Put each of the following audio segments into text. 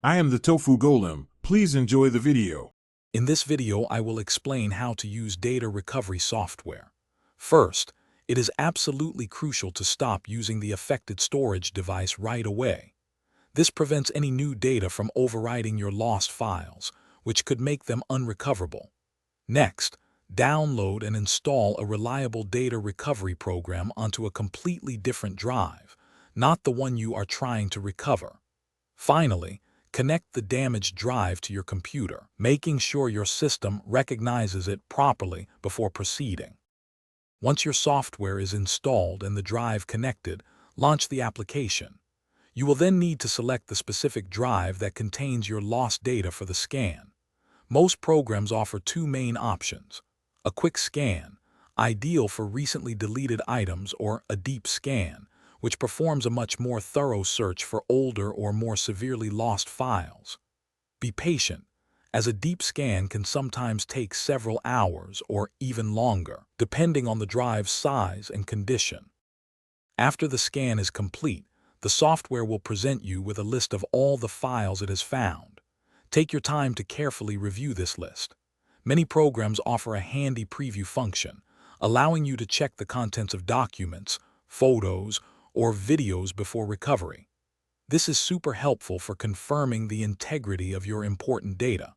I am the Tofu Golem. Please enjoy the video. In this video, I will explain how to use data recovery software. First, it is absolutely crucial to stop using the affected storage device right away. This prevents any new data from overwriting your lost files, which could make them unrecoverable. Next, download and install a reliable data recovery program onto a completely different drive, not the one you are trying to recover. Finally, connect the damaged drive to your computer, making sure your system recognizes it properly before proceeding. Once your software is installed and the drive connected, launch the application. You will then need to select the specific drive that contains your lost data for the scan. Most programs offer two main options: a quick scan, ideal for recently deleted items, or a deep scan, which performs a much more thorough search for older or more severely lost files. Be patient, as a deep scan can sometimes take several hours or even longer, depending on the drive's size and condition. After the scan is complete, the software will present you with a list of all the files it has found. Take your time to carefully review this list. Many programs offer a handy preview function, allowing you to check the contents of documents, photos, or videos before recovery. This is super helpful for confirming the integrity of your important data.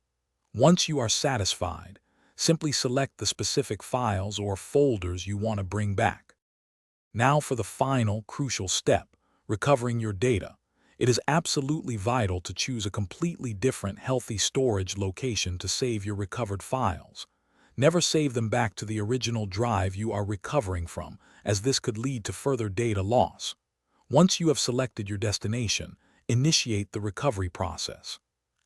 Once you are satisfied, simply select the specific files or folders you want to bring back. Now for the final, crucial step, recovering your data. It is absolutely vital to choose a completely different, healthy storage location to save your recovered files. Never save them back to the original drive you are recovering from, as this could lead to further data loss. Once you have selected your destination, initiate the recovery process.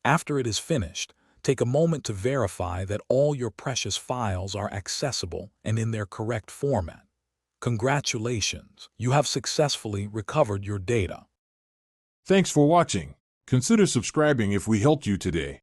After it is finished, take a moment to verify that all your precious files are accessible and in their correct format. Congratulations, you have successfully recovered your data. Thanks for watching. Consider subscribing if we helped you today.